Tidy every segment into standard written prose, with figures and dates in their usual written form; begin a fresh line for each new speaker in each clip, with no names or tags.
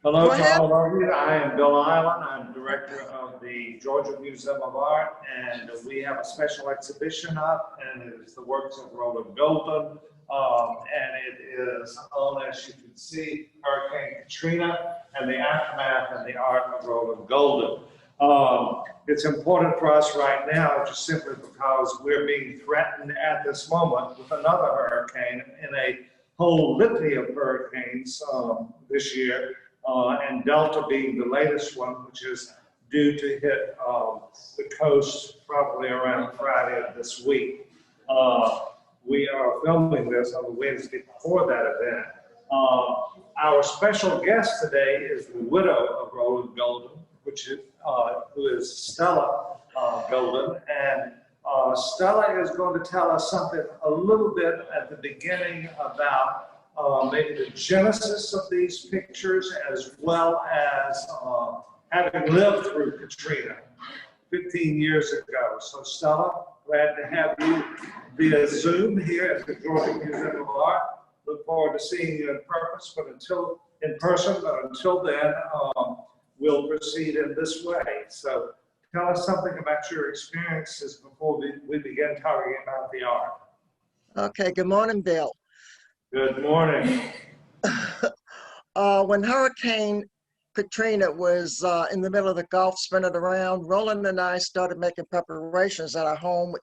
Hello
Go
to
ahead.
all of you. I am Bill Eiland. I'm director of the Georgia Museum of Art, and we have a special exhibition up, and it is the works of Rolland Golden. And it is on, as you can see, Hurricane Katrina and the aftermath and the art of Rolland Golden. It's important for us right now just simply because we're being threatened at this moment with another hurricane in a whole litany of hurricanes this year. And Delta being the latest one, which is due to hit the coast probably around Friday of this week. We are filming this on the Wednesday before that event. Our special guest today is the widow of Rolland Golden, who is Stella Golden. And Stella is going to tell us something a little bit at the beginning about maybe the genesis of these pictures, as well as having lived through Katrina 15 years ago. So Stella, glad to have you via Zoom here at the Georgia Museum of Art. Look forward to seeing you in person, but until then, we'll proceed in this way. So tell us something about your experiences before we begin talking about the art.
Okay, good morning, Bill.
Good morning.
When Hurricane Katrina was in the middle of the Gulf spinning around, Rolland and I started making preparations at our home,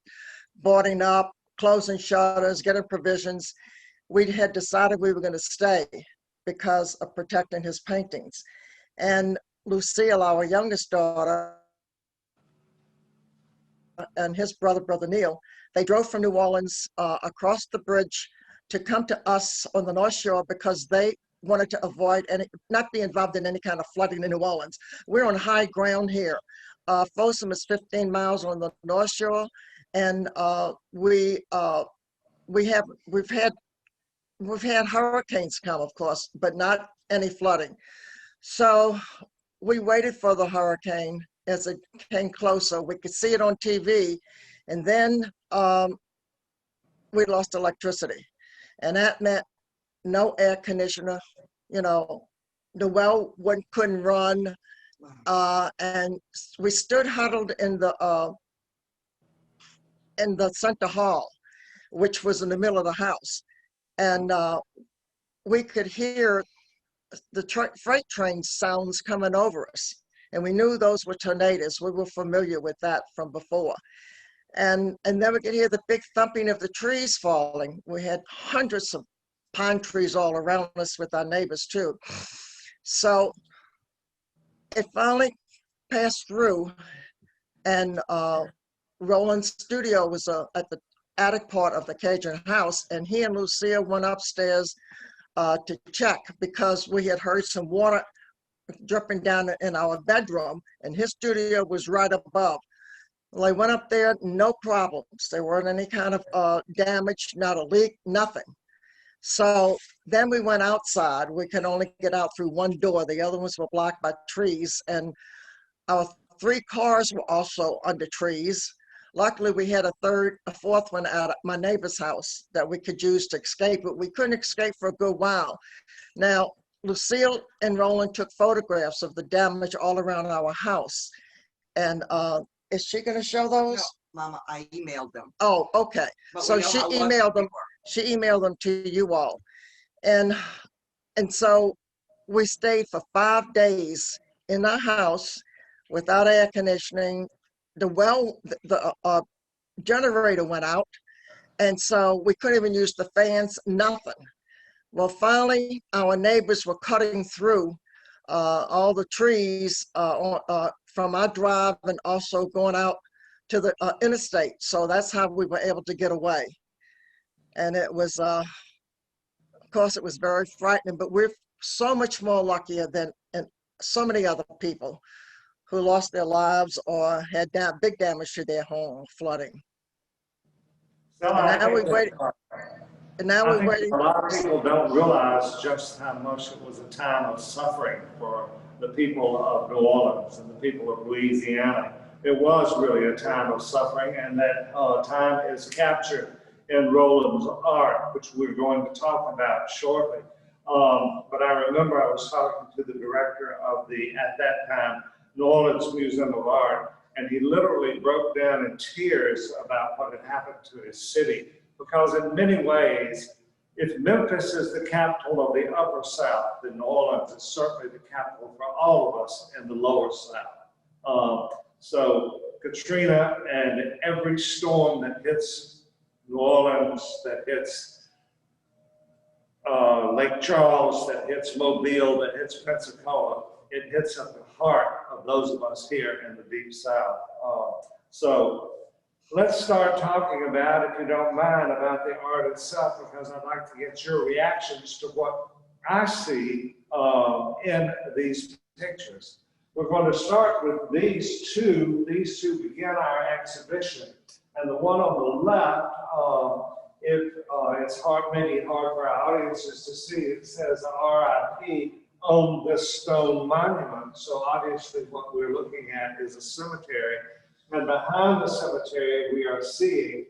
boarding up, closing shutters, getting provisions. We had decided we were going to stay because of protecting his paintings. And Lucille, our youngest daughter, and his brother Neil, they drove from New Orleans across the bridge to come to us on the North Shore because they wanted to avoid not be involved in any kind of flooding in New Orleans. We're on high ground here. Folsom is 15 miles on the North Shore, and we've had hurricanes come, of course, but not any flooding. So we waited for the hurricane. As it came closer, we could see it on TV, and then we lost electricity. And that meant no air conditioner, the well couldn't run. And we stood huddled in the center hall, which was in the middle of the house. And we could hear the freight train sounds coming over us. And we knew those were tornadoes. We were familiar with that from before. And then we could hear the big thumping of the trees falling. We had hundreds of pine trees all around us with our neighbors too. So it finally passed through, and Rolland's studio was at the attic part of the Cajun house, and he and Lucille went upstairs to check because we had heard some water dripping down in our bedroom, and his studio was right above. Well, I went up there, no problems. There weren't any kind of damage, not a leak, nothing. So then we went outside. We could only get out through one door. The other ones were blocked by trees, and our 3 cars were also under trees. Luckily, we had a fourth one out at my neighbor's house that we could use to escape, but we couldn't escape for a good while. Now, Lucille and Rolland took photographs of the damage all around our house. And is she going to show those?
No, Mama, I emailed them.
Oh, okay.
But
so she emailed them. She emailed them to you all, and so we stayed for 5 days in our house without air conditioning. The generator went out, and so we couldn't even use the fans. Nothing. Well, finally, our neighbors were cutting through all the trees from our drive and also going out to the interstate. So that's how we were able to get away. And it was, of course, it was very frightening, but we're so much more luckier than so many other people who lost their lives or had big damage to their home, flooding.
So
and now we're waiting. And now we're waiting.
A lot of people don't realize just how much it was a time of suffering for the people of New Orleans and the people of Louisiana. It was really a time of suffering, and that time is captured in Rolland's art, which we're going to talk about shortly. But I remember I was talking to the director of at that time, New Orleans Museum of Art, and he literally broke down in tears about what had happened to his city. Because in many ways, if Memphis is the capital of the Upper South, then New Orleans is certainly the capital for all of us in the Lower South. So Katrina and every storm that hits New Orleans, that hits Lake Charles, that hits Mobile, that hits Pensacola, it hits at the heart of those of us here in the Deep South. So let's start talking about, if you don't mind, about the art itself, because I'd like to get your reactions to what I see in these pictures. We're going to start with these two. These two begin our exhibition. And the one on the left, it's hard, maybe hard for our audiences to see, it says RIP on this stone monument. So obviously what we're looking at is a cemetery. And behind the cemetery, we are seeing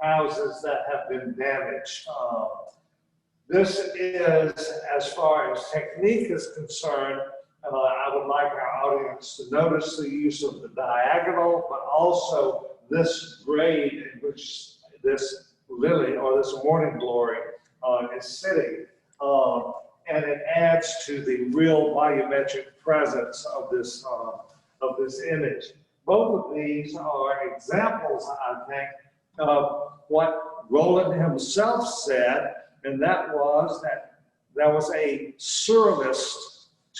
houses that have been damaged. This is, as far as technique is concerned, I would like our audience to notice the use of the diagonal, but also this grade in which this lily or this morning glory is sitting. And it adds to the real volumetric presence of this image. Both of these are examples, I think, of what Rolland himself said, and that was that there was a surrealist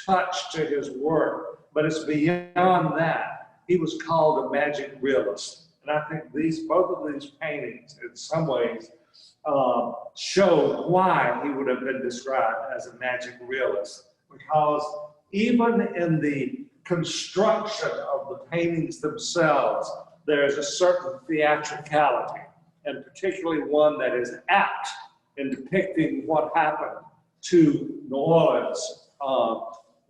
touch to his work, but it's beyond that. He was called a magic realist. And I think both of these paintings, in some ways, show why he would have been described as a magic realist. Because even in the construction of the paintings themselves, there is a certain theatricality, and particularly one that is apt in depicting what happened to New Orleans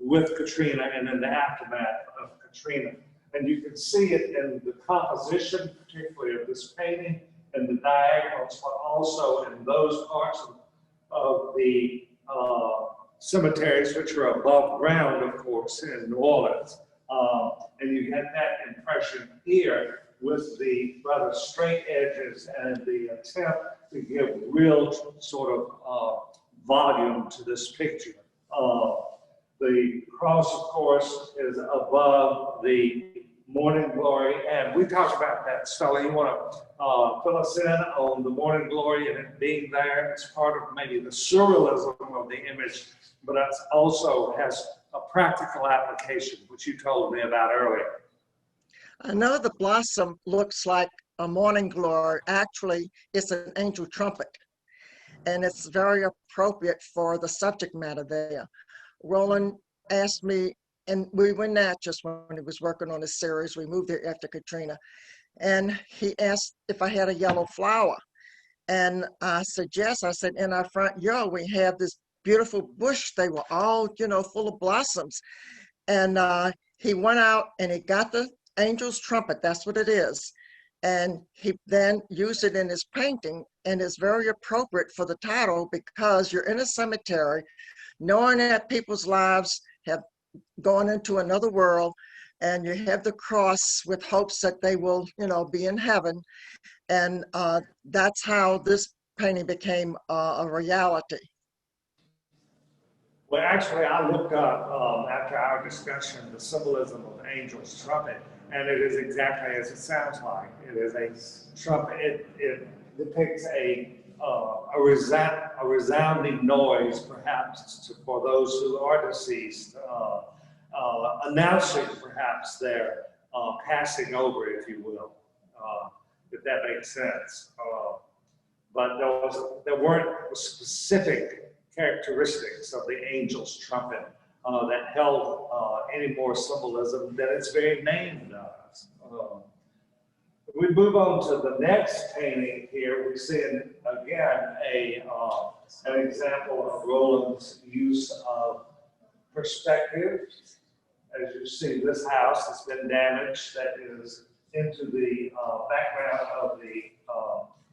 with Katrina and in the aftermath of Katrina. And you can see it in the composition, particularly of this painting, and the diagonals, but also in those parts of the cemeteries which are above ground, of course, in New Orleans. And you get that impression here with the rather straight edges and the attempt to give real sort of volume to this picture. The cross, of course, is above the morning glory, and we talked about that. Stella, you want to fill us in on the morning glory and it being there? It's part of maybe the surrealism of the image, but it also has a practical application, which you told me about earlier.
I know the blossom looks like a morning glory. Actually, it's an angel trumpet, and it's very appropriate for the subject matter there. Rolland asked me, and we were Natchez when he was working on this series. We moved there after Katrina, and he asked if I had a yellow flower. And I said, yes. I said, in our front yard, we have this beautiful bush. They were all, full of blossoms. And he went out and he got the angel's trumpet. That's what it is. And he then used it in his painting, and it's very appropriate for the title because you're in a cemetery, knowing that people's lives have gone into another world, and you have the cross with hopes that they will, be in heaven. And that's how this painting became a reality.
Well, actually, I looked up after our discussion the symbolism of the angel's trumpet, and it is exactly as it sounds like. It is a trumpet. It depicts a resounding noise, perhaps for those who are deceased, announcing perhaps their passing over, if you will, if that makes sense. But there weren't specific characteristics of the angel's trumpet that held any more symbolism than its very name does. If we move on to the next painting here, we see again an example of Rolland's use of perspective. As you see, this house has been damaged. That is into the background of the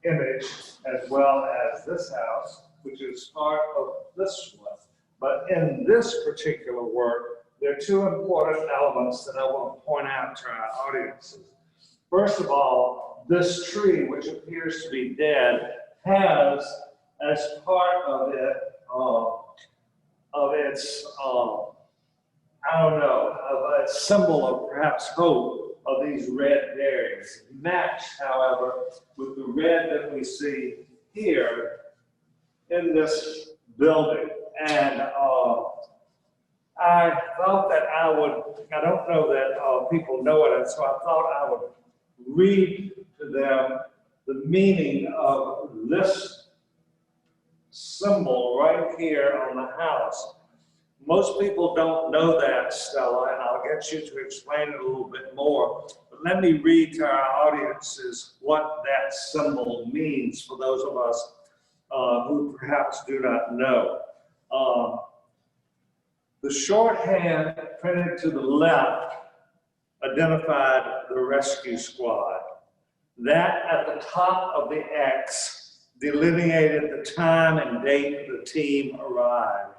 image, as well well as this house, which is part of this one. But in this particular work, there are two important elements that I want to point out to our audiences. First of all, this tree, which appears to be dead, has as part of it, of its, I don't know, of a symbol of perhaps hope of these red berries. Matched, however, with the red that we see here in this building. And I thought that I don't know that people know it, and so I thought I would read to them the meaning of this symbol right here on the house. Most people don't know that, Stella, and I'll get you to explain it a little bit more. But let me read to our audiences what that symbol means for those of us who perhaps do not know. The shorthand printed to the left identified the rescue squad. That at the top of the X delineated the time and date the team arrived.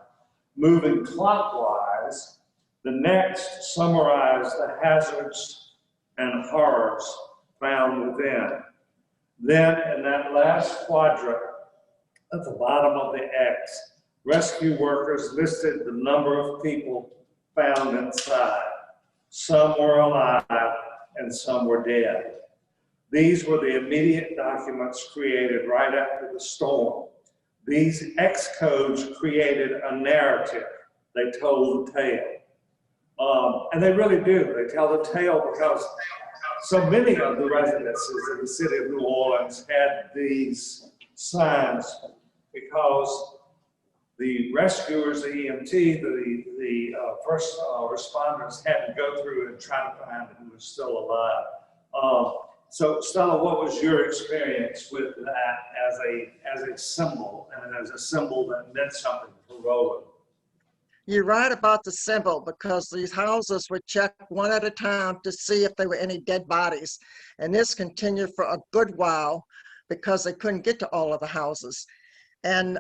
Moving clockwise, the next summarized the hazards and horrors found within. Then in that last quadrant at the bottom of the X, rescue workers listed the number of people found inside. Some were alive and some were dead. These were the immediate documents created right after the storm. These X codes created a narrative. They told the tale. And they really do. They tell the tale because so many of the residences in the city of New Orleans had these signs because the rescuers, the EMT, the first responders had to go through and try to find who was still alive. So Stella, what was your experience with that as a symbol and as a symbol that meant something for Rolland?
You're right about the symbol because these houses would check one at a time to see if there were any dead bodies. And this continued for a good while because they couldn't get to all of the houses. And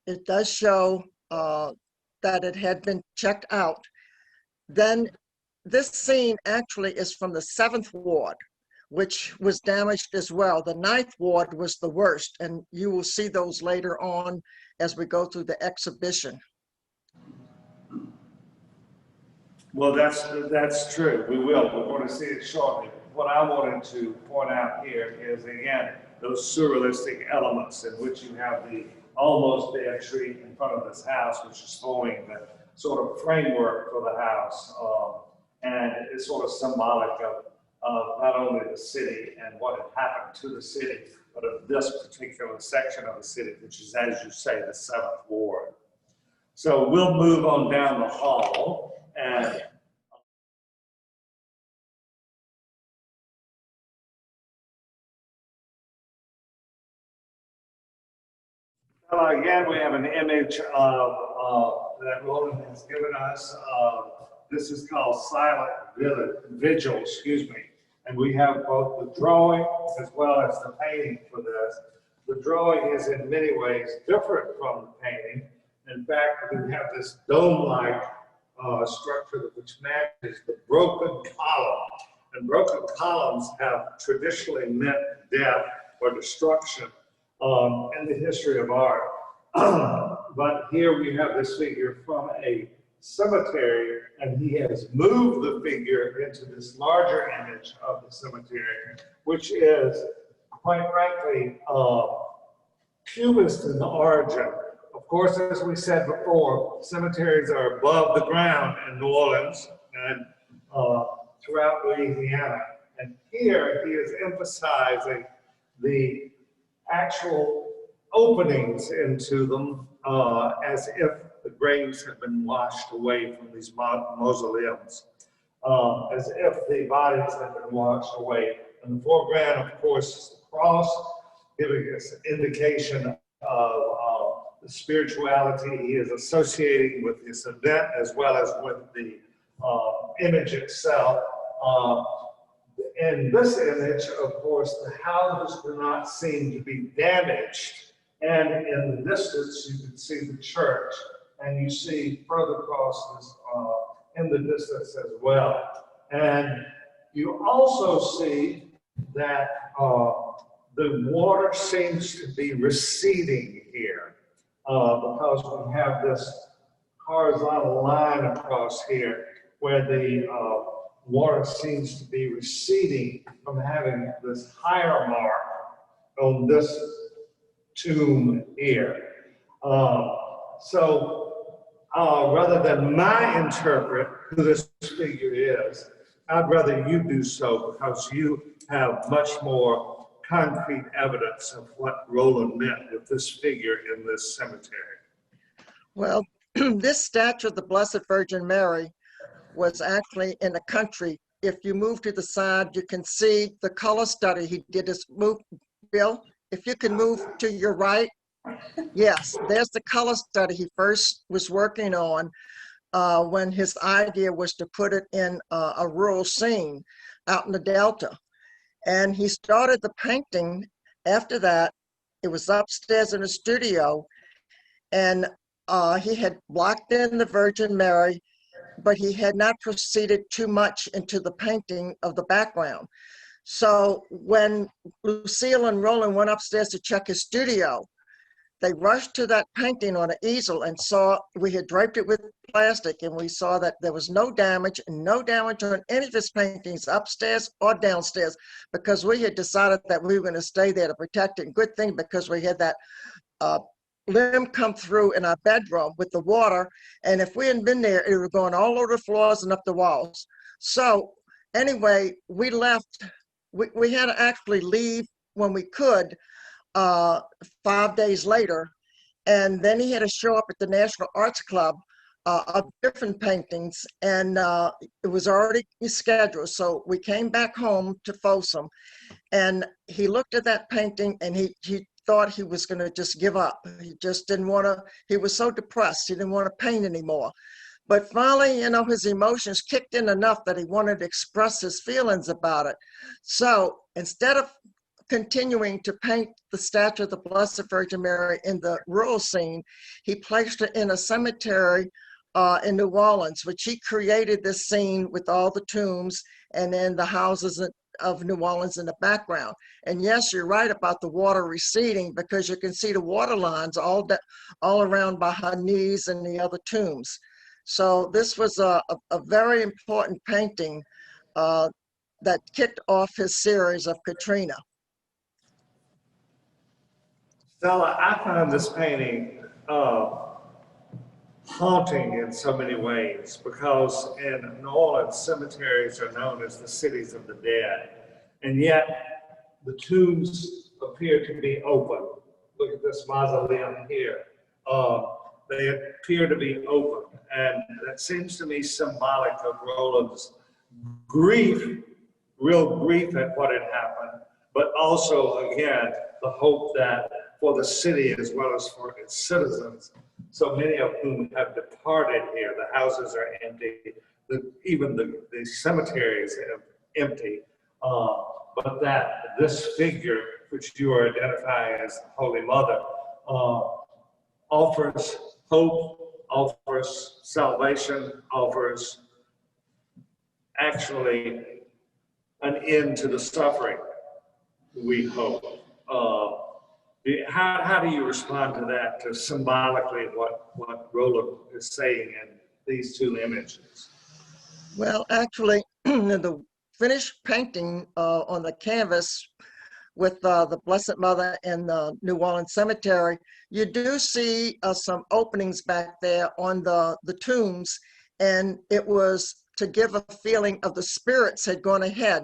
it does show that it had been checked out. Then this scene actually is from the 7th Ward, which was damaged as well. The 9th Ward was the worst, and you will see those later on as we go through the exhibition.
Well, that's true. We will. We're going to see it shortly. What I wanted to point out here is, again, those surrealistic elements in which you have the almost dead tree in front of this house, which is forming the sort of framework for the house. And it's sort of symbolic of not only the city and what had happened to the city, but of this particular section of the city, which is, as you say, the 7th Ward. So we'll move on down the hall and again, we have an image of that Rolland has given us. This is called Silent Vigil, excuse me. And we have both the drawing as well as the painting for this. The drawing is in many ways different from the painting. In fact, we have this dome-like structure which matches the broken column. And broken columns have traditionally meant death or destruction in the history of art. But here we have this figure from a cemetery, and he has moved the figure into this larger image of the cemetery, which is, quite frankly, cubist in origin. Of course, as we said before, cemeteries are above the ground in New Orleans and throughout Louisiana. And here he is emphasizing the actual openings into them as if the graves have been washed away from these mausoleums, as if the bodies have been washed away. In the foreground, of course, is the cross, giving us an indication of the spirituality he is associating with this event, as well as with the image itself. In this image, of course, the houses do not seem to be damaged And in the distance, you can see the church, and you see further crosses in the distance as well. And you also see that the water seems to be receding here because we have this horizontal line across here where the water seems to be receding from having this higher mark on this tomb here. Rather than I interpret who this figure is, I'd rather you do so because you have much more concrete evidence of what Rolland meant with this figure in this cemetery.
Well, this statue of the Blessed Virgin Mary was actually in the country. If you move to the side, you can see the color study he did. This move, Bill, if you can move to your right. Yes, there's the color study he first was working on when his idea was to put it in a rural scene out in the Delta. And he started the painting after that. It was upstairs in the studio, and he had blocked in the Virgin Mary, but he had not proceeded too much into the painting of the background. So when Lucille and Rolland went upstairs to check his studio, they rushed to that painting on an easel and saw we had draped it with plastic, and we saw that there was no damage on any of his paintings upstairs or downstairs, because we had decided that we were going to stay there to protect it. Good thing, because we had that limb come through in our bedroom with the water, and if we hadn't been there, it was going all over the floors and up the walls. So anyway, we left. We had to actually leave when we could 5 days later, and then he had to show up at the National Arts Club of different paintings, and it was already scheduled. So we came back home to Folsom, and he looked at that painting, and he thought he was going to just give up. He just didn't want to. He was so depressed, he didn't want to paint anymore. But finally, you know, his emotions kicked in enough that he wanted to express his feelings about it. So instead of continuing to paint the statue of the Blessed Virgin Mary in the rural scene, he placed it in a cemetery in New Orleans, which he created this scene with all the tombs and then the houses of New Orleans in the background. And yes, you're right about the water receding, because you can see the water lines all around by her knees and the other tombs. So this was a very important painting that kicked off his series of Katrina.
Stella, I find this painting haunting in so many ways, because in New Orleans, cemeteries are known as the cities of the dead, and yet the tombs appear to be open. Look at this mausoleum here. They appear to be open, and that seems to me symbolic of Rolland's grief, real grief at what had happened, but also, again, the hope that for the city as well as for its citizens, so many of whom have departed here. The houses are empty, even the cemeteries are empty, but that this figure, which you are identifying as the Holy Mother, offers hope, offers salvation, offers actually an end to the suffering, we hope. How do you respond to that, to symbolically what Rolland is saying in these two images?
Well, actually, the finished painting on the canvas with the Blessed Mother in the New Orleans Cemetery, you do see some openings back there on the tombs, and it was to give a feeling of the spirits had gone ahead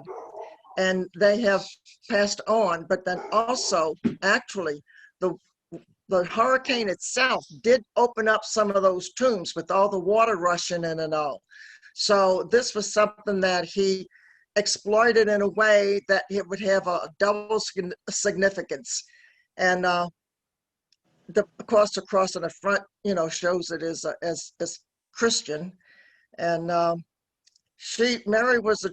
and they have passed on. But then also, actually, the hurricane itself did open up some of those tombs with all the water rushing in and all. So this was something that he exploited in a way that it would have a double significance. And of course, the cross on the front, you know, shows it as Christian. And Mary was a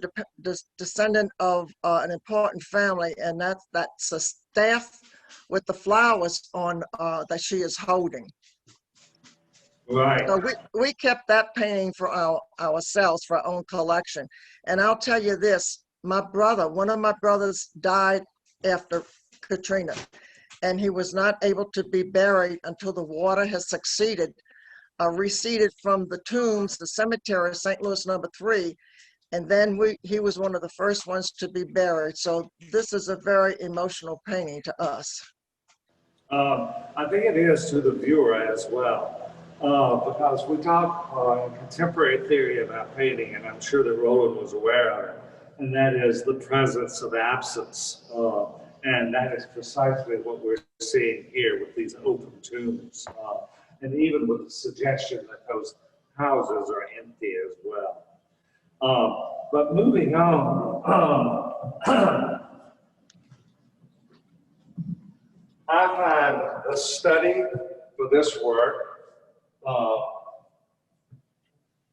descendant of an important family, and that's a staff with the flowers on that she is holding.
Right.
So we kept that painting for ourselves, for our own collection. And I'll tell you this, one of my brothers died after Katrina, and he was not able to be buried until the water has receded from the tombs, the cemetery, St. Louis #3. And then he was one of the first ones to be buried. So this is a very emotional painting to us.
I think it is to the viewer as well. Because we talk in contemporary theory about painting, and I'm sure that Rolland was aware of it, and that is the presence of absence. And that is precisely what we're seeing here with these open tombs, and even with the suggestion that those houses are empty as well. But moving on, I find the study for this work,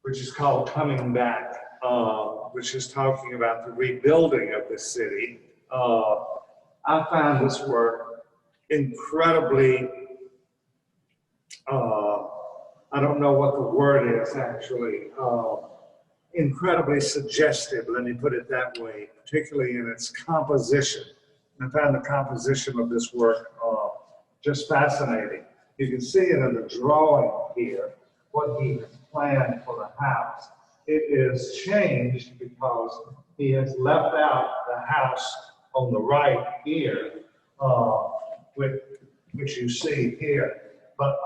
which is called Coming Back, which is talking about the rebuilding of the city. I find this work incredibly, I don't know what the word is actually, incredibly suggestive, let me put it that way, particularly in its composition. I found the composition of this work just fascinating. You can see it in the drawing here, what he has planned for the house. It is changed because he has left out the house on the right here, which you see here. But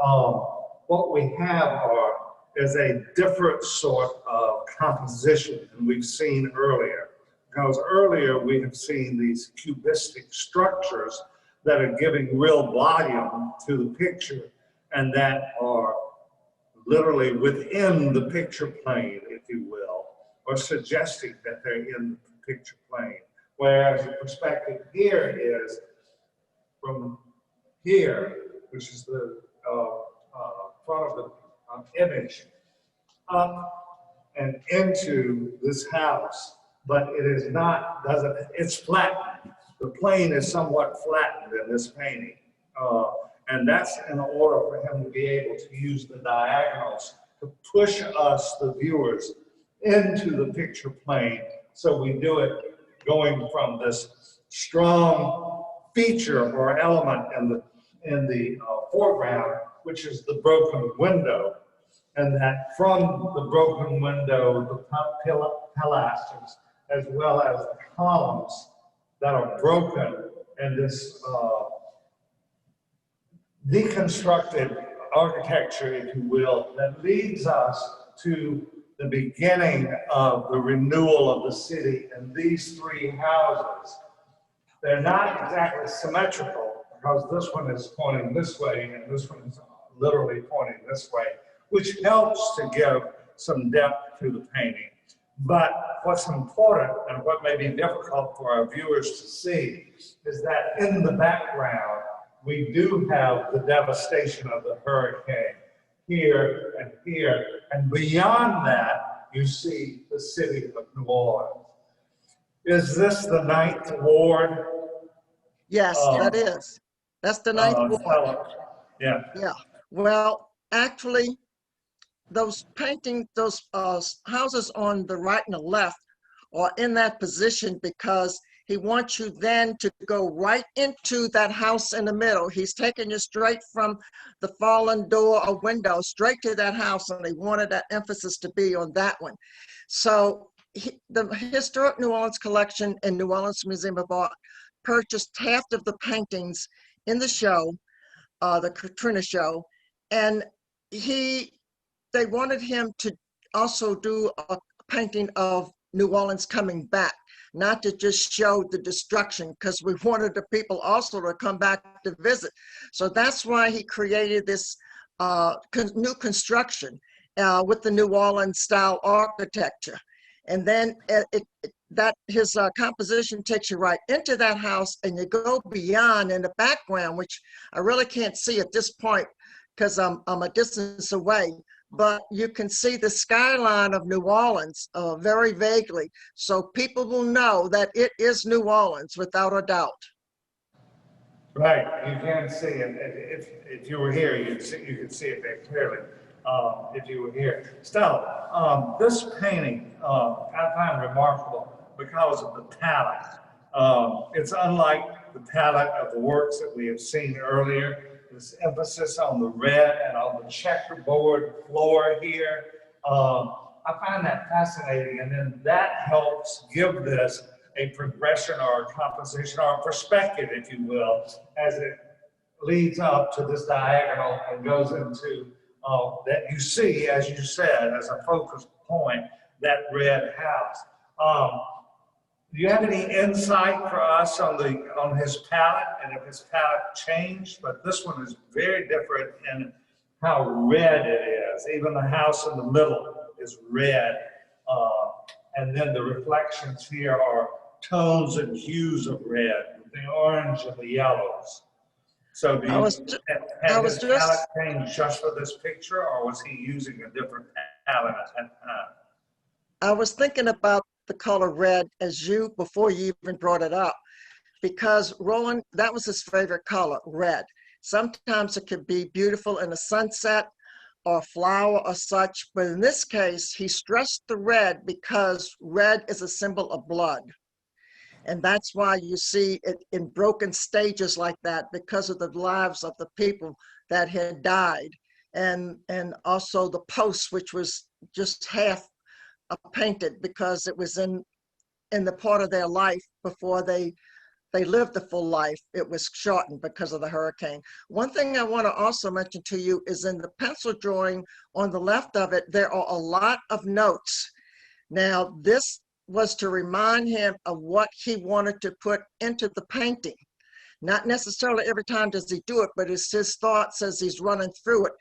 what we have is a different sort of composition than we've seen earlier. Because earlier we have seen these cubistic structures that are giving real volume to the picture and that are literally within the picture plane, if you will, or suggesting that they're in the picture plane. Whereas the perspective here is from here, which is the front of the image, up and into this house, but it is not, it's flattened. The plane is somewhat flattened in this painting. And that's in order for him to be able to use the diagonals to push us, the viewers, into the picture plane. So we do it going from this strong feature or element in the foreground, which is the broken window. And that from the broken window, the pilasters, as well as the columns that are broken, and this deconstructed architecture, if you will, that leads us to the beginning of the renewal of the city. And these three houses, they're not exactly symmetrical, because this one is pointing this way and this one is literally pointing this way, which helps to give some depth to the painting. But what's important, and what may be difficult for our viewers to see, is that in the background, we do have the devastation of the hurricane here, and beyond that, you see the city of New Orleans. Is this the Ninth Ward?
Yes, that is. That's the Ninth Ward.
Yeah.
Yeah. Well, actually, those houses on the right and the left are in that position because he wants you then to go right into that house in the middle. He's taking you straight from the fallen door or window straight to that house, and he wanted that emphasis to be on that one. So the Historic New Orleans Collection and New Orleans Museum of Art purchased half of the paintings in the show, the Katrina show, and they wanted him to also do a painting of New Orleans coming back, not to just show the destruction, because we wanted the people also to come back to visit. So that's why he created this new construction with the New Orleans style architecture. And then his composition takes you right into that house, and you go beyond in the background, which I really can't see at this point because I'm a distance away, but you can see the skyline of New Orleans very vaguely. So people will know that it is New Orleans without a doubt.
Right, you can see it. If you were here, you could see it very clearly, if you were here. Stella, this painting, I find remarkable because of the talent. It's unlike the talent of the works that we have seen earlier. This emphasis on the red and on the checkerboard floor here. I find that fascinating, and then that helps give this a progression or a composition or a perspective, if you will, as it leads up to this diagonal and goes into that you see, as you said, as a focus point, that red house. Do you have any insight for us on his palette and if his palette changed? But this one is very different in how red it is. Even the house in the middle is red. And then the reflections here are tones and hues of red, the orange and the yellows. So do you have his palette changed just for this picture, or was he using a different palette at that time?
I was thinking about the color red as you, before you even brought it up, because Rolland, that was his favorite color, red. Sometimes it could be beautiful in a sunset or a flower or such, but in this case, he stressed the red because red is a symbol of blood. And that's why you see it in broken stages like that, because of the lives of the people that had died. And also the post, which was just half painted because it was in the part of their life before they lived the full life. It was shortened because of the hurricane. One thing I want to also mention to you is in the pencil drawing on the left of it, there are a lot of notes. Now, this was to remind him of what he wanted to put into the painting. Not necessarily every time does he do it, but it's his thoughts as he's running through it.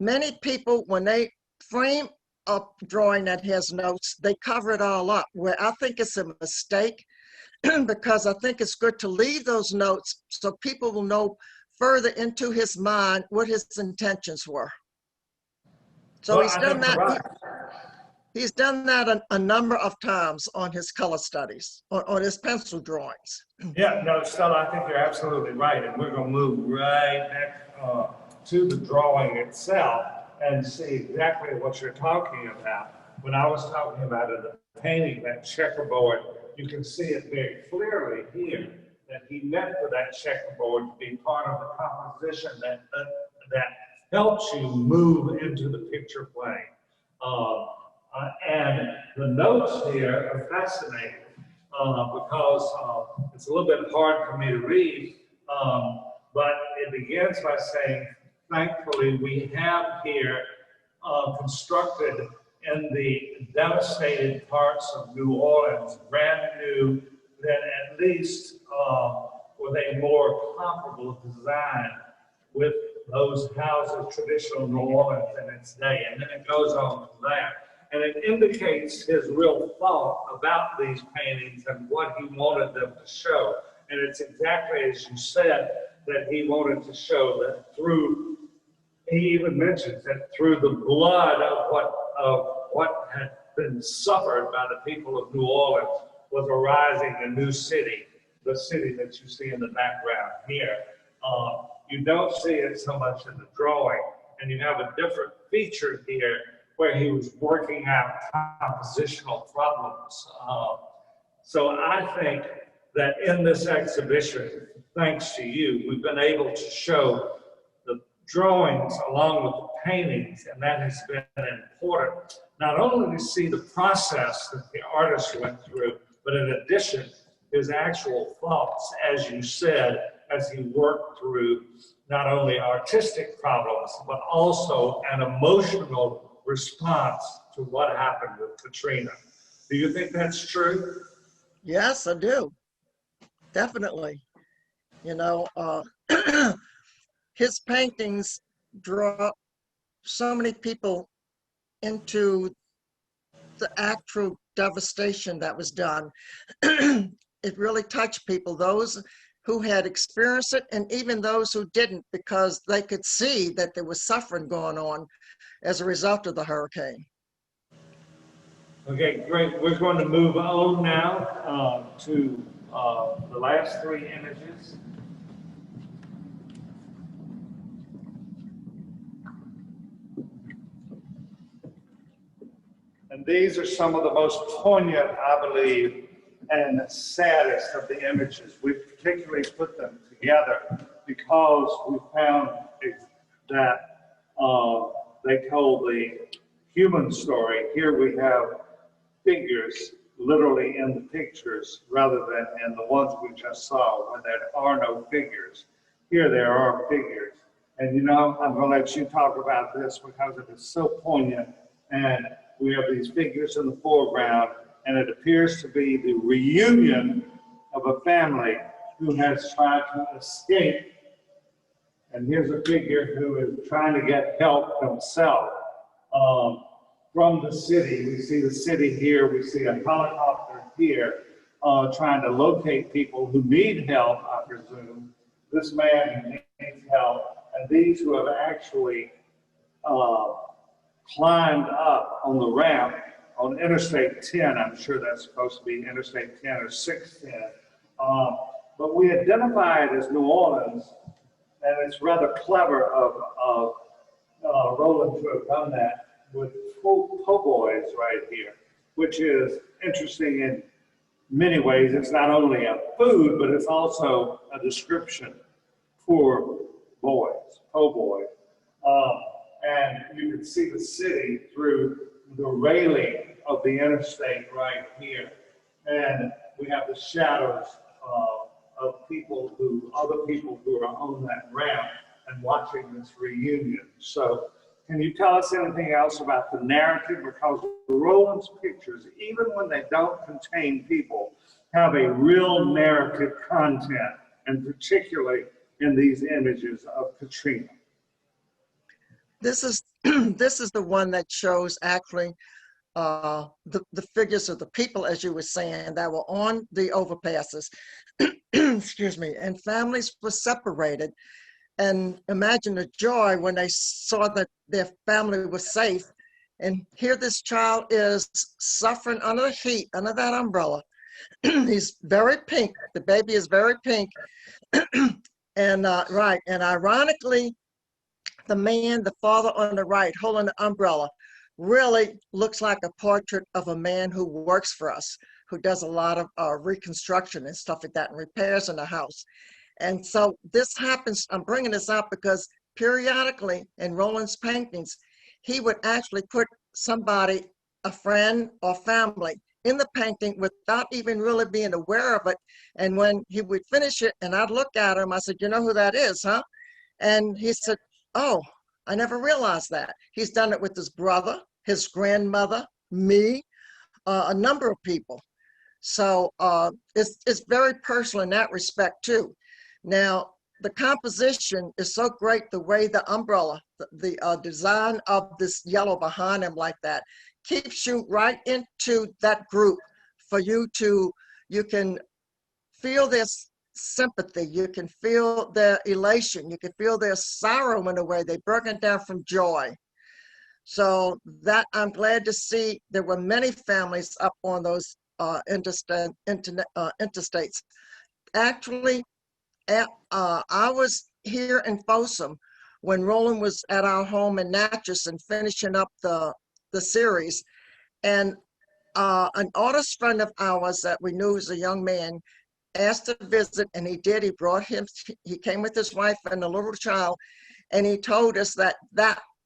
Many people, when they frame a drawing that has notes, they cover it all up, where I think it's a mistake because I think it's good to leave those notes so people will know further into his mind what his intentions were. So
Well,
he's done that.
Right.
He's done that a number of times on his color studies, on his pencil drawings.
Yeah, no, Stella, I think you're absolutely right. And we're going to move right back to the drawing itself and see exactly what you're talking about. When I was talking about in the painting, that checkerboard, you can see it very clearly here that he meant for that checkerboard to be part of the composition that helps you move into the picture plane. And the notes here are fascinating because it's a little bit hard for me to read, but it begins by saying, thankfully, we have here constructed in the devastated parts of New Orleans, brand new, then at least with a more comparable design with those houses, traditional New Orleans in its day. And then it goes on from there. And it indicates his real thought about these paintings and what he wanted them to show. And it's exactly as you said, that he wanted to show that through, he even mentions that through the blood of what had been suffered by the people of New Orleans was arising a new city, the city that you see in the background here. You don't see it so much in the drawing, and you have a different feature here where he was working out compositional problems. So I think that in this exhibition, thanks to you, we've been able to show the drawings along with the paintings, and that has been important. Not only to see the process that the artist went through, but in addition, his actual thoughts, as you said, as he worked through not only artistic problems, but also an emotional response to what happened with Katrina. Do you think that's true?
Yes, I do. Definitely. You know, his paintings draw so many people into the actual devastation that was done. It really touched people, those who had experienced it and even those who didn't, because they could see that there was suffering going on as a result of the hurricane.
Okay, great. We're going to move on now to the last three images. And these are some of the most poignant, I believe, and saddest of the images. We particularly put them together because we found that they told the human story. Here we have figures literally in the pictures rather than in the ones we just saw when there are no figures. Here there are figures. And you know, I'm going to let you talk about this because it is so poignant. And we have these figures in the foreground, and it appears to be the reunion of a family who has tried to escape. And here's a figure who is trying to get help himself from the city. We see the city here. We see a helicopter here trying to locate people who need help, I presume. This man who needs help, and these who have actually climbed up on the ramp on Interstate 10. I'm sure that's supposed to be Interstate 10 or 610. But we identify it as New Orleans, and it's rather clever of Rolland to have done that with po' boys right here, which is interesting in many ways. It's not only a food, but it's also a description for boys, po' boys. And you can see the city through the railing of the interstate right here. And we have the shadows of people other people who are on that ramp and watching this reunion. So can you tell us anything else about the narrative? Because Rolland's pictures, even when they don't contain people, have a real narrative content, and particularly in these images of Katrina.
This is this is the one that shows actually the figures of the people, as you were saying, that were on the overpasses. Excuse me. And families were separated. And imagine the joy when they saw that their family was safe. And here this child is suffering under the heat, under that umbrella. He's very pink. The baby is very pink. And right. And ironically, the man, the father on the right, holding the umbrella, really looks like a portrait of a man who works for us, who does a lot of reconstruction and stuff like that, and repairs in the house. And so this happens, I'm bringing this up because periodically in Rolland's paintings, he would actually put somebody, a friend or family, in the painting without even really being aware of it. And when he would finish it and I'd look at him, I said, you know who that is, huh? And he said, oh, I never realized that. He's done it with his brother, his grandmother, me, a number of people. So it's very personal in that respect too. Now, the composition is so great, the way the umbrella, the design of this yellow behind him like that, keeps you right into that group for you can feel this sympathy, you can feel their elation, you can feel their sorrow in a way, they broken down from joy. So that I'm glad to see there were many families up on those interstates. Actually, I was here in Folsom when Rolland was at our home in Natchez and finishing up the series. And an artist friend of ours that we knew was a young man asked to visit, and he did. He came with his wife and a little child, and he told us that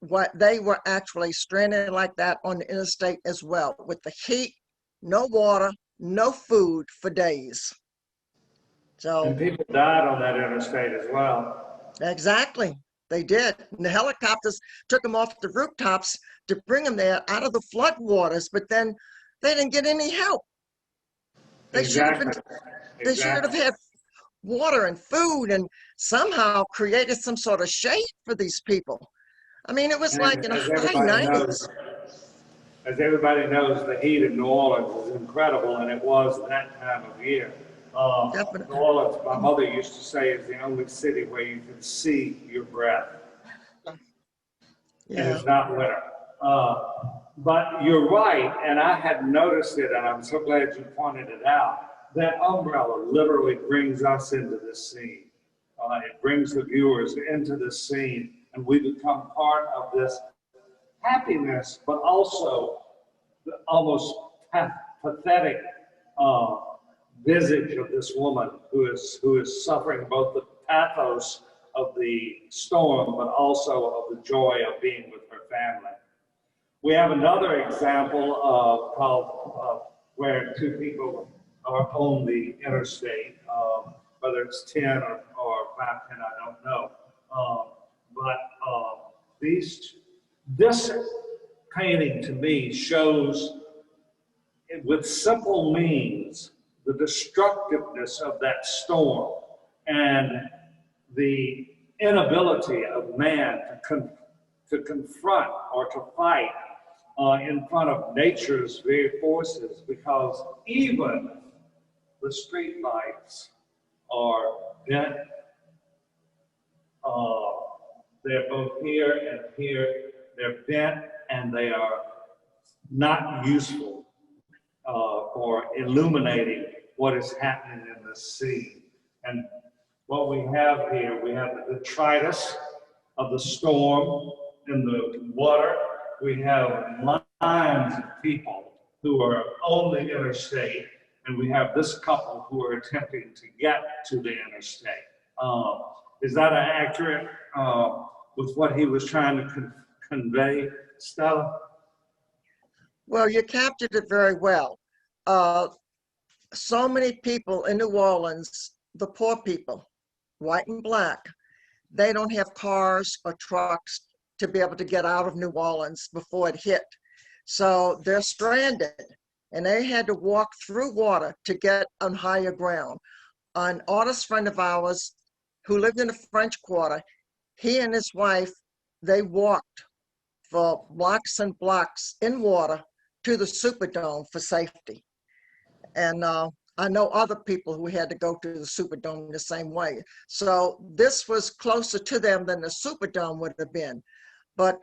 what they were actually stranded like that on the interstate as well, with the heat, no water, no food for days. So,
and people died on that interstate as well.
Exactly, they did. And the helicopters took them off the rooftops to bring them there out of the flood waters, but then they didn't get any help. They
Exactly.
They should have had water and food and somehow created some sort of shade for these people. I mean, it was
And
like in the high 90s.
As everybody knows, the heat in New Orleans is incredible, and it was that time of year.
Definitely.
New Orleans, my mother used to say, is the only city where you can see your breath. And
Yeah.
it's not winter. But you're right, and I had noticed it, and I'm so glad you pointed it out. That umbrella literally brings us into this scene. It brings the viewers into this scene, and we become part of this happiness, but also almost pathetic visage of this woman who is suffering both the pathos of the storm, but also of the joy of being with her family. We have another example called where two people are on the interstate, whether it's 10 or 510, I don't know. This painting to me shows, with simple means, the destructiveness of that storm and the inability of man to confront or to fight in front of nature's very forces, because even the street lights are bent. They're both here and here. They're bent and they are not useful for illuminating what is happening in the scene. And what we have here, we have the detritus of the storm in the water. We have lines of people who are on the interstate, and we have this couple who are attempting to get to the interstate. Is that accurate with what he was trying to convey, Stella?
Well, you captured it very well. So many people in New Orleans, the poor people, white and black, they don't have cars or trucks to be able to get out of New Orleans before it hit. So they're stranded and they had to walk through water to get on higher ground. An artist friend of ours who lived in the French Quarter, he and his wife, they walked for blocks and blocks in water to the Superdome for safety. And I know other people who had to go to the Superdome the same way. So this was closer to them than the Superdome would have been. But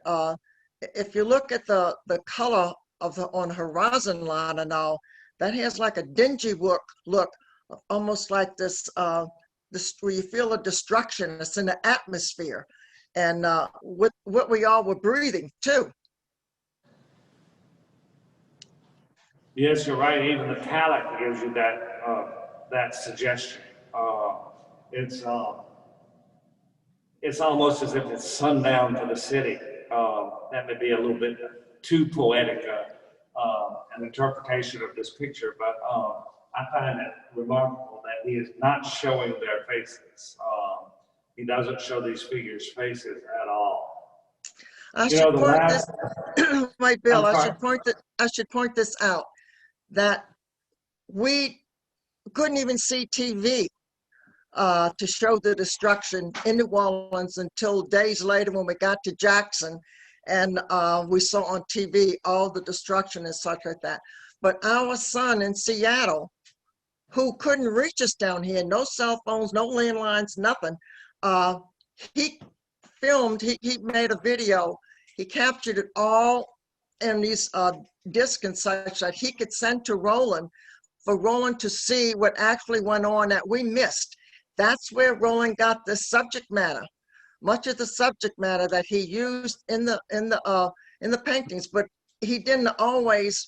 if you look at the color of on the horizon line and all, that has like a dingy look, almost like this, where you feel a destruction that's in the atmosphere. And with what we all were breathing too.
Yes, you're right. Even the palette gives you that suggestion. It's almost as if it's sundown to the city. That may be a little bit too poetic an interpretation of this picture, but I find it remarkable that he is not showing their faces. He doesn't show these figures' faces at all.
I should point this, wait, Bill, I should point this out, that we couldn't even see TV to show the destruction in New Orleans until days later when we got to Jackson, and we saw on TV all the destruction and such like that. But our son in Seattle, who couldn't reach us down here, no cell phones, no landlines, nothing, he filmed, he made a video, he captured it all in these discs and such that he could send to Rolland for Rolland to see what actually went on that we missed. That's where Rolland got the subject matter, much of the subject matter that he used in the paintings, but he didn't always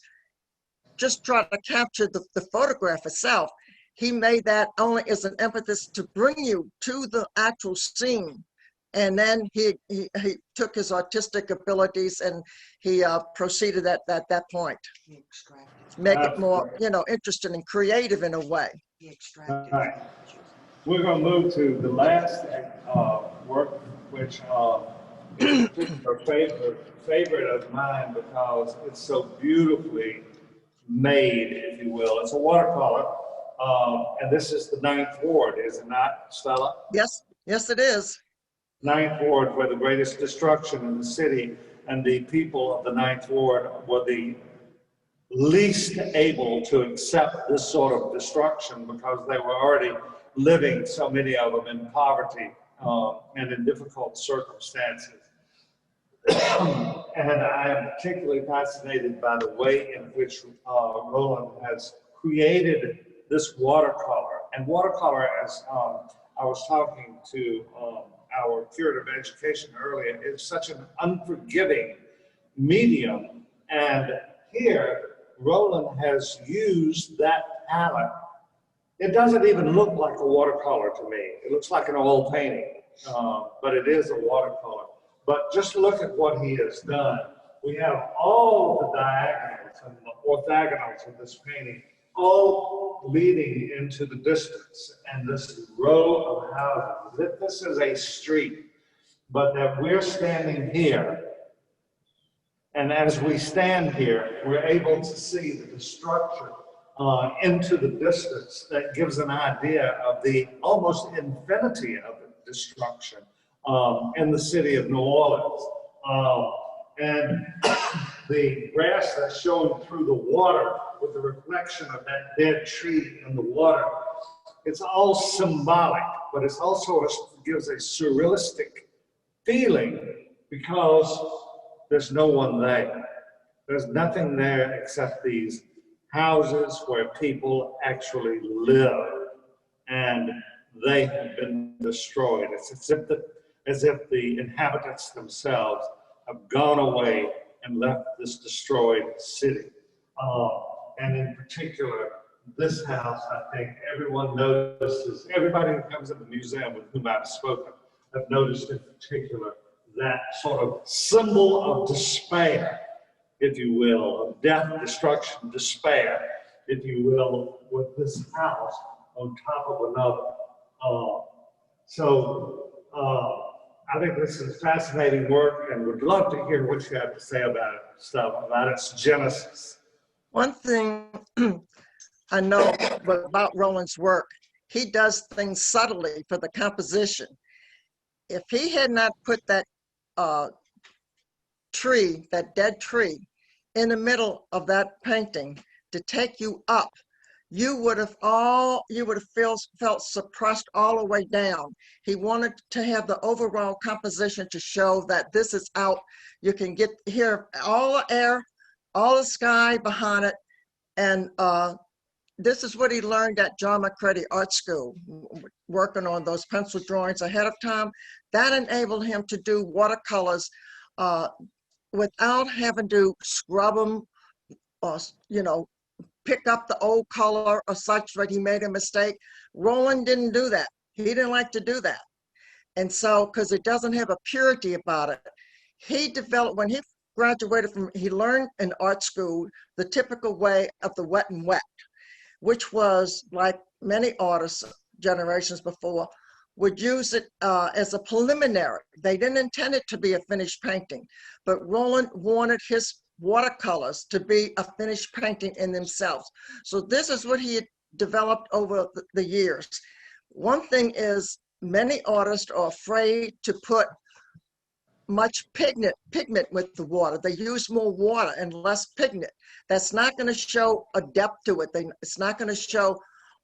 just try to capture the photograph itself. He made that only as an emphasis to bring you to the actual scene. And then he took his artistic abilities and he proceeded at that point. Make it more, interesting and creative in a way.
All right. We're going to move to the last work, which is a favorite of mine because it's so beautifully made, if you will. It's a watercolor, and this is the 9th Ward, is it not, Stella?
Yes, it is.
9th Ward, where the greatest destruction in the city, and the people of the 9th Ward were the least able to accept this sort of destruction because they were already living, so many of them, in poverty and in difficult circumstances. And I am particularly fascinated by the way in which Rolland has created this watercolor. And watercolor, as I was talking to our curator of education earlier, is such an unforgiving medium. And here, Roland has used that palette. It doesn't even look like a watercolor to me. It looks like an oil painting, but it is a watercolor. But just look at what he has done. We have all the diagonals and the orthogonals of this painting, all leading into the distance. And this row of houses, if this is a street, but that we're standing here, and as we stand here, we're able to see the destruction into the distance. That gives an idea of the almost infinity of the destruction in the city of New Orleans. And the grass that's showing through the water with the reflection of that dead tree in the water, it's all symbolic, but it's also gives a surrealistic feeling because there's no one there. There's nothing there except these houses where people actually live, and they have been destroyed. It's as if the inhabitants themselves have gone away and left this destroyed city. And in particular, this house, I think everyone notices, everybody who comes to the museum with whom I've spoken, have noticed in particular that sort of symbol of despair, if you will, of death, destruction, despair, if you will, with this house on top of another. I think this is fascinating work and would love to hear what you have to say about it, about its genesis.
One thing I know about Roland's work, he does things subtly for the composition. If he had not put that tree, that dead tree, in the middle of that painting to take you up, you would have felt suppressed all the way down. He wanted to have the overall composition to show that this is out. You can hear all the air, all the sky behind it, and this is what he learned at John McCready Art School, working on those pencil drawings ahead of time. That enabled him to do watercolors without having to scrub them or, pick up the old color or such that he made a mistake. Roland didn't do that. He didn't like to do that. And so, because it doesn't have a purity about it, he developed, when he graduated he learned in art school the typical way of the wet and wet, which was, like many artists generations before, would use it as a preliminary. They didn't intend it to be a finished painting, but Roland wanted his watercolors to be a finished painting in themselves. So this is what he had developed over the years. One thing is, many artists are afraid to put much pigment with the water. They use more water and less pigment. That's not going to show a depth to it. It's not going to show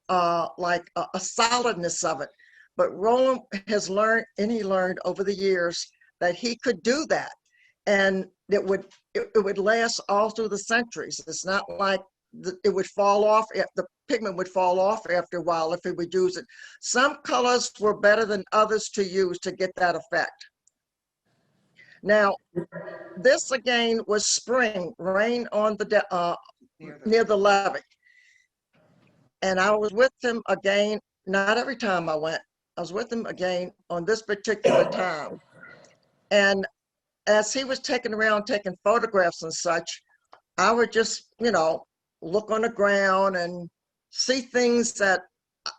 like a solidness of it. But Roland has learned, and he learned over the years, that he could do that, and it would last all through the centuries. It's not like it would fall off. The pigment would fall off after a while if he would use it. Some colors were better than others to use to get that effect. Now, this again was spring, rain on the near the levee, and I was with him again. Not every time I went. I was with him again on this particular time, and as he was taking around taking photographs and such, I would just, look on the ground and see things that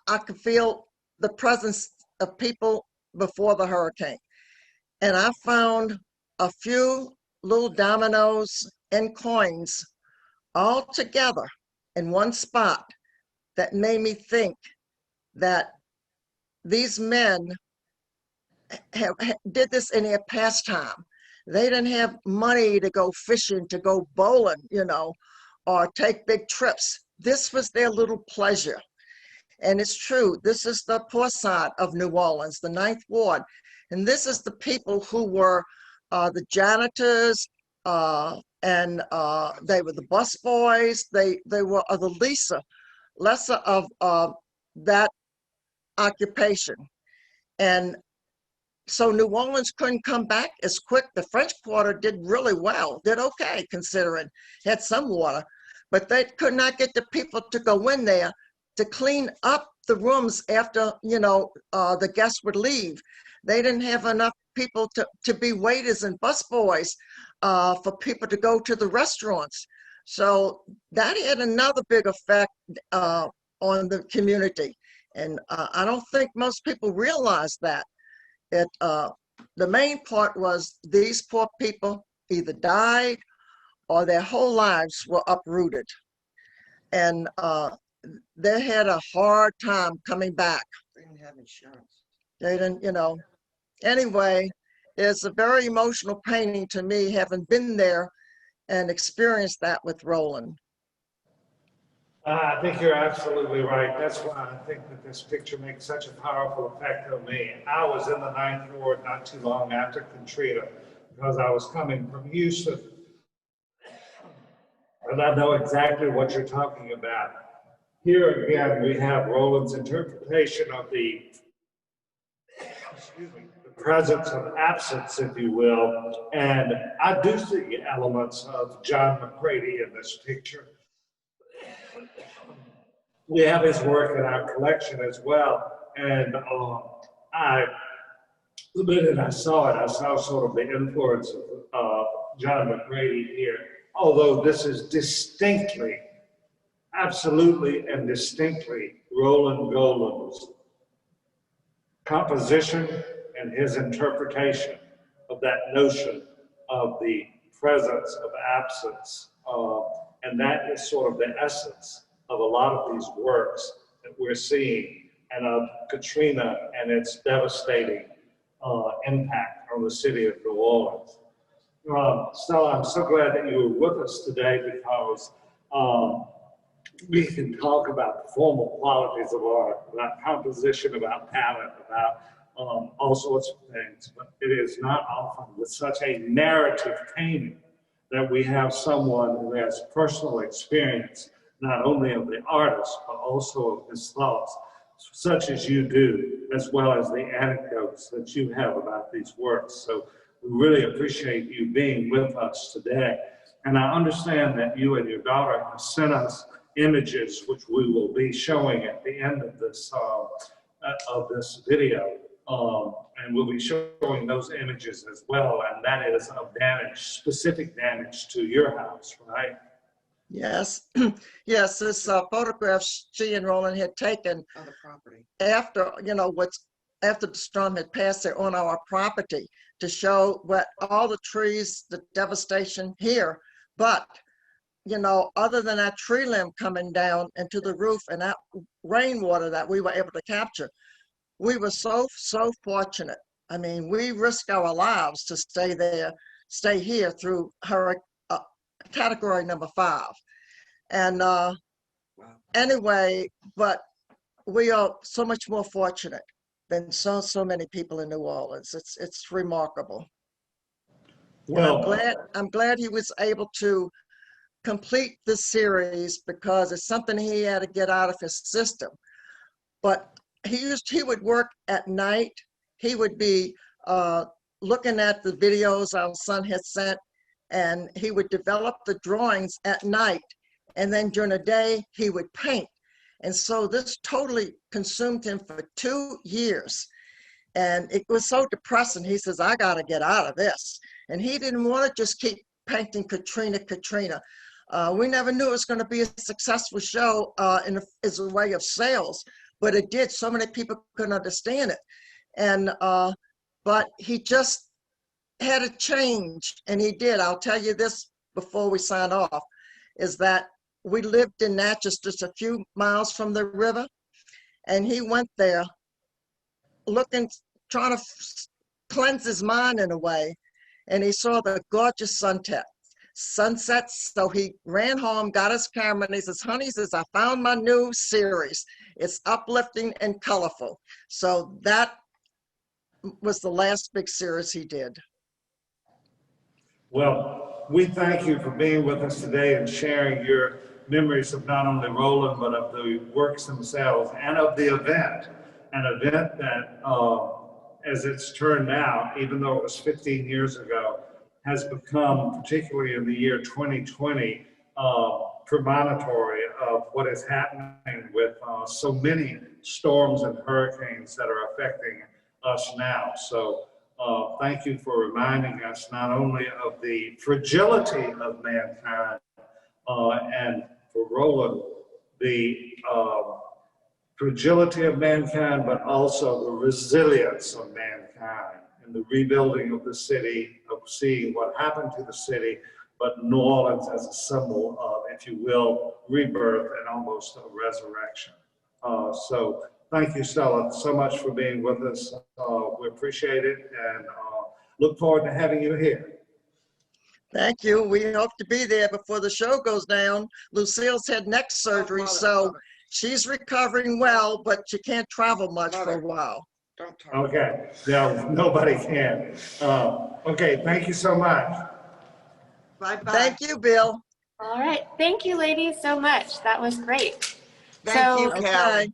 I could feel the presence of people before the hurricane. And I found a few little dominoes and coins all together in one spot that made me think that these men did this in their pastime. They didn't have money to go fishing, to go bowling, or take big trips. This was their little pleasure. And it's true, this is the poor side of New Orleans, the Ninth Ward. And this is the people who were the janitors, and they were the bus boys. They were the lesser of that occupation. And so New Orleans couldn't come back as quick. The French Quarter did really well, did okay considering, had some water, but they could not get the people to go in there to clean up the rooms after, the guests would leave. They didn't have enough people to be waiters and busboys for people to go to the restaurants. So that had another big effect on the community. And I don't think most people realize that. The main part was these poor people either died or their whole lives were uprooted. And they had a hard time coming back.
They didn't have insurance.
They didn't. Anyway, it's a very emotional painting to me, having been there and experienced that with Rolland.
I think you're absolutely right. That's why I think that this picture makes such a powerful effect on me. I was in the Ninth Ward not too long after Katrina because I was coming from Houston. And I know exactly what you're talking about. Here again, we have Rolland's interpretation of the presence of absence, if you will. And I do see elements of John McCready in this picture. We have his work in our collection as well. And the minute I saw it, I saw sort of the influence of John McCready here. Although this is distinctly, absolutely and distinctly Rolland Golden's composition and his interpretation of that notion of the presence of absence. And that is sort of the essence of a lot of these works that we're seeing, and of Katrina and its devastating impact on the city of New Orleans. Stella, I'm so glad that you were with us today because we can talk about the formal qualities of art, about composition, about talent, about all sorts of things, but it is not often with such a narrative painting that we have someone who has personal experience, not only of the artist, but also of his thoughts, such as you do, as well as the anecdotes that you have about these works. So we really appreciate you being with us today. And I understand that you and your daughter have sent us images, which we will be showing at the end of this video. And we'll be showing those images as well, and that is of damage, specific damage to your house, right?
Yes, yes, this photograph she and Rolland had taken
On the property.
after, after the storm had passed there on our property to show what all the trees, the devastation here. But, other than that tree limb coming down into the roof and that rainwater that we were able to capture, we were so fortunate. I mean, we risked our lives to stay here through category number 5. And
Wow.
anyway, but we are so much more fortunate than so many people in New Orleans. It's remarkable.
Well,
I'm glad he was able to complete this series because it's something he had to get out of his system. But he would work at night. He would be looking at the videos our son had sent, and he would develop the drawings at night. And then during the day, he would paint. And so this totally consumed him for 2 years. And it was so depressing. He says, I got to get out of this. And he didn't want to just keep painting Katrina. We never knew it was going to be a successful show as a way of sales, but it did. So many people couldn't understand it. And but he just had a change, and he did. I'll tell you this before we sign off, is that we lived in Natchez, just a few miles from the river, and he went there trying to cleanse his mind in a way, and he saw the gorgeous sunsets. So he ran home, got his camera, and he says, honey, I found my new series. It's uplifting and colorful. So that was the last big series he did.
Well, we thank you for being with us today and sharing your memories of not only Rolland, but of the works themselves and of the event, an event that as it's turned out, even though it was 15 years ago, has become, particularly in the year 2020, premonitory of what is happening with so many storms and hurricanes that are affecting us now. So thank you for reminding us not only of the fragility of mankind and for Rolland, the fragility of mankind, but also the resilience of mankind in the rebuilding of the city, of seeing what happened to the city, but New Orleans as a symbol of, if you will, rebirth and almost a resurrection. So thank you, Stella, so much for being with us. We appreciate it and look forward to having you here.
Thank you. We hope to be there before the show goes down. Lucille's had neck surgery, so she's recovering well, but she can't travel much for a while.
Don't talk.
Okay, no, nobody can. Okay, thank you so much.
Bye-bye.
Thank you, Bill.
All right. Thank you, ladies, so much. That was great.
Thank you,
So-
Callan.
Okay.